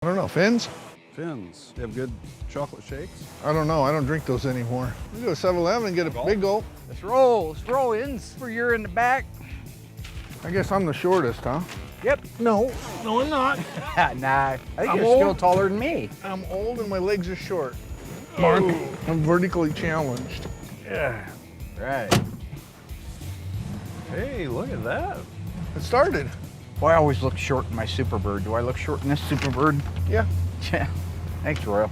I don't know, Fins? Fins. They have good chocolate shakes. I don't know, I don't drink those anymore. We go to 7-Eleven and get a big gulp. Let's roll, Ins. You're in the back. I guess I'm the shortest, huh? Yep. No, I'm not. Nah, I think I'm you're old. still taller than me. I'm old and my legs are short. Mark, I'm vertically challenged. Yeah. Right. Hey, look at that. It started. Well, I always look short in my Superbird. Do I look short in this Superbird? Yeah. Yeah. Thanks, Royale.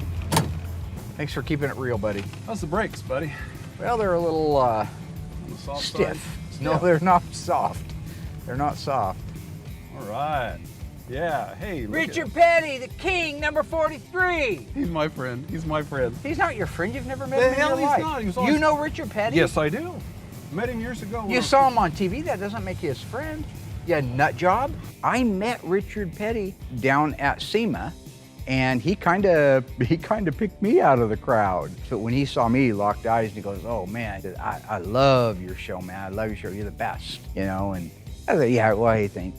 Thanks for keeping it real, buddy. How's the brakes, buddy? Well, they're a little On the soft stiff. side? No, they're not soft. They're not soft. All right. Yeah. Hey, look Richard Petty, the king, number 43. He's my friend. He's my friend. He's not your friend. You've never met The him in hell your he's life. not. He was always- You know Richard Petty? Yes, I do. Met him years ago. You saw him on TV. That doesn't make you his friend. You nut job. I met Richard Petty down at SEMA, and he kind of picked me out of the crowd. So when he saw me, he locked eyes and he goes, "Oh man, I love your show, man. I love your show. You're the best." You know, and I said, "Yeah, well, hey, thanks,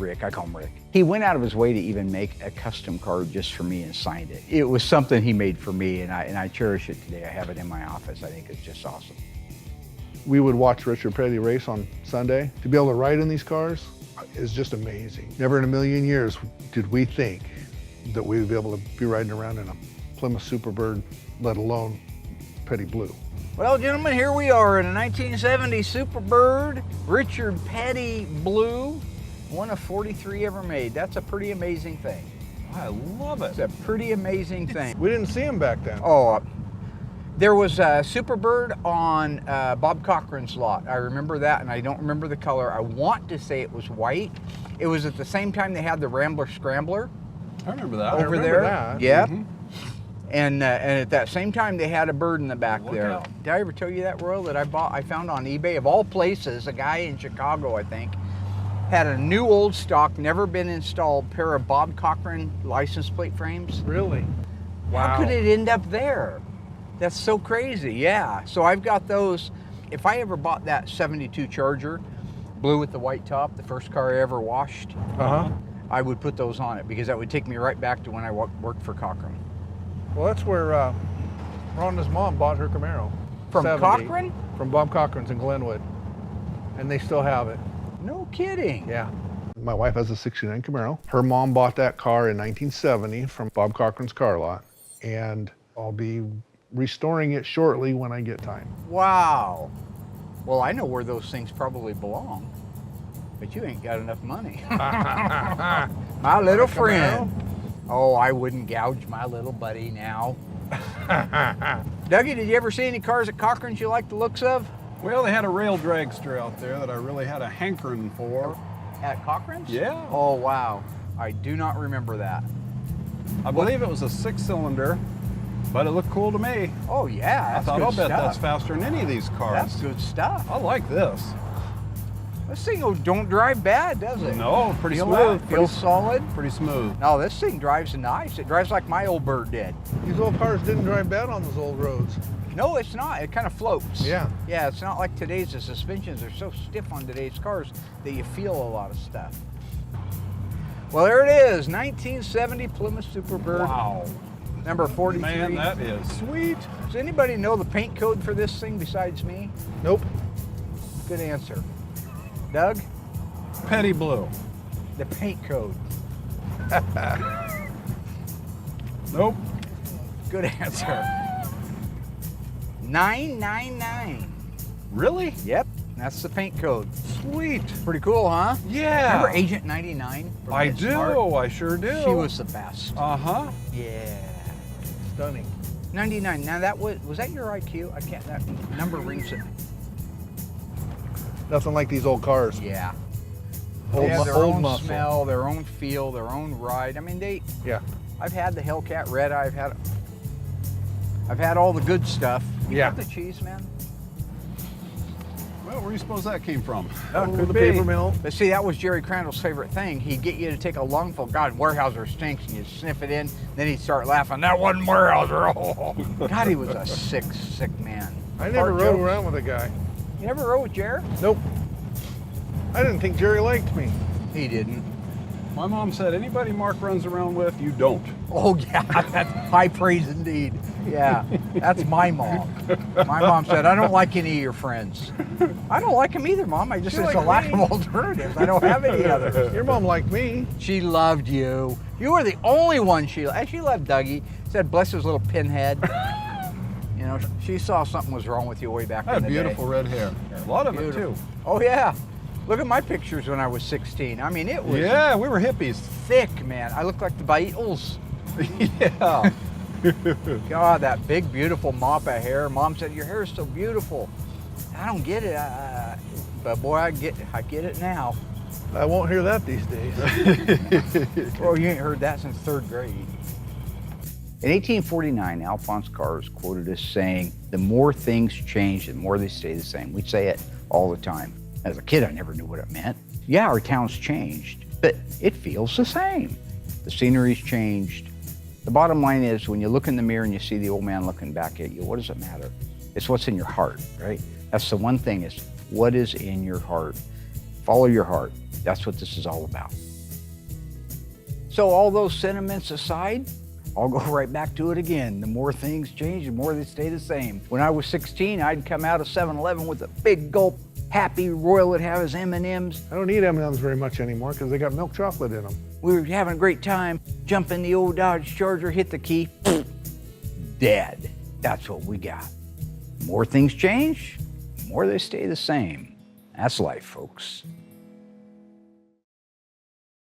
Rick." I call him Rick. He went out of his way to even make a custom card just for me and signed it. It was something he made for me, and I cherish it today. I have it in my office. I think it's just awesome. We would watch Richard Petty race on Sunday. To be able to ride in these cars is just amazing. Never in a million years did we think that we would be able to be riding around in a Plymouth Superbird, let alone Petty Blue. Well, gentlemen, here we are in a 1970 Superbird, Richard Petty Blue, one of 43 ever made. That's a pretty amazing thing. I love it. It's a pretty amazing thing. We didn't see him back then. Oh, there was a Superbird on Bob Cochran's lot. I remember that, and I don't remember the color. I want to say it was white. It was at the same time they had the Rambler Scrambler I remember that. over remember there. that. Yep. Mhm. And at that same time, they had a bird in the back Look there. out. Did I ever tell you that, Royal, that I found on eBay? Of all places, a guy in Chicago, I think, had a new old stock, never been installed pair of Bob Cochran license plate frames. Really? How could it end up there? That's so crazy, yeah. So I've got those. If I ever bought that 72 Charger, blue with the white top, the first car I ever washed, Uh-huh. I would put those on it because that would take me right back to when I worked for Cochran. Well, that's where Rhonda's mom bought her Camaro. From 70, Cochran? From Bob Cochran's in Glenwood. And they still have it. No kidding. Yeah. My wife has a 69 Camaro. Her mom bought that car in 1970 from Bob Cochran's car lot. And I'll be restoring it shortly when I get time. Wow. Well, I know where those things probably belong, but you ain't got enough money. My little friend. Oh, I wouldn't gouge my little buddy now. Dougie, did you ever see any cars at Cochran's you like the looks of? Well, they had a rail dragster out there that I really had a hankering for. At Cochran's? Yeah. Oh, wow. I do not remember that. I believe it was a 6-cylinder, but it looked cool to me. Oh, yeah. I That's thought, good I'll bet stuff. that's faster than any of these cars. That's good stuff. I like this. This thing don't drive bad, does it? No, pretty Feel smooth. that? Feels solid. Pretty smooth. No, this thing drives nice. It drives like my old bird did. These old cars didn't drive bad on those old roads. No, it's not. It kind of floats. Yeah. Yeah, it's not like today's. The suspensions are so stiff on today's cars that you feel a lot of stuff. Well, there it is, 1970 Plymouth Superbird, Wow. number 43. Man, that is sweet. Does anybody know the paint code for this thing besides me? Nope. Good answer. Doug, Petty Blue. the paint code. Nope. Good answer. 999. Really? Yep, that's the paint code. Sweet. Pretty cool, huh? Yeah. Remember Agent 99? from I Get do. Smart? I sure do. She was the best. Uh-huh. Yeah. Stunning. 99. Now that was that your IQ? I can't. That number rings in. Nothing like these old cars. Yeah. Old, They have their old own muscle. smell, their own feel, their own ride. I mean, Yeah. I've had the Hellcat Red. I've had all the good stuff. You Yeah. got the cheese, man. Well, where do you suppose that came from? Oh, could the be. paper mill. But see, that was Jerry Crandall's favorite thing. He'd get you to take a lungful. God, Weyerhaeuser stinks, and you'd sniff it in. Then he'd start laughing. That wasn't Weyerhaeuser. Oh. God, he was a sick man. I never Fart rode jokes. around with a guy. You never rode with Jerry? Nope. I didn't think Jerry liked me. He didn't. My mom said, anybody Mark runs around with, you don't. Oh yeah, that's high praise indeed. Yeah, that's my mom. My mom said, I don't like any of your friends. I don't like them either, Mom. There's a lack of alternatives. I don't have any others. Your mom liked me. She loved you. You were the only one she loved. And she loved Dougie. Said, bless his little pinhead. You know, she saw something was wrong with you way back I had in the day. beautiful red hair. A lot of it too. Oh yeah. Look at my pictures when I was 16. I mean, it was Yeah, we were hippies. thick, man. I looked like the Beatles. Yeah. God, that big, beautiful mop of hair. Mom said, your hair is so beautiful. I don't get it, but boy, I get it now. I won't hear that these days. Well, you ain't heard that since 3rd grade. In 1849, Alphonse Carz quoted as saying, the more things change, the more they stay the same. We say it all the time. As a kid, I never knew what it meant. Yeah, our town's changed, but it feels the same. The scenery's changed. The bottom line is, when you look in the mirror and you see the old man looking back at you, what does it matter? It's what's in your heart, right? That's the one thing, is what is in your heart. Follow your heart. That's what this is all about. So all those sentiments aside, I'll go right back to it again. The more things change, the more they stay the same. When I was 16, I'd come out of 7-Eleven with a big gulp. Happy Royal would have his M&Ms. I don't eat M&Ms very much anymore because they got milk chocolate in them. We were having a great time. Jump in the old Dodge Charger, hit the key, dead. That's what we got. More things change, more they stay the same. That's life, folks.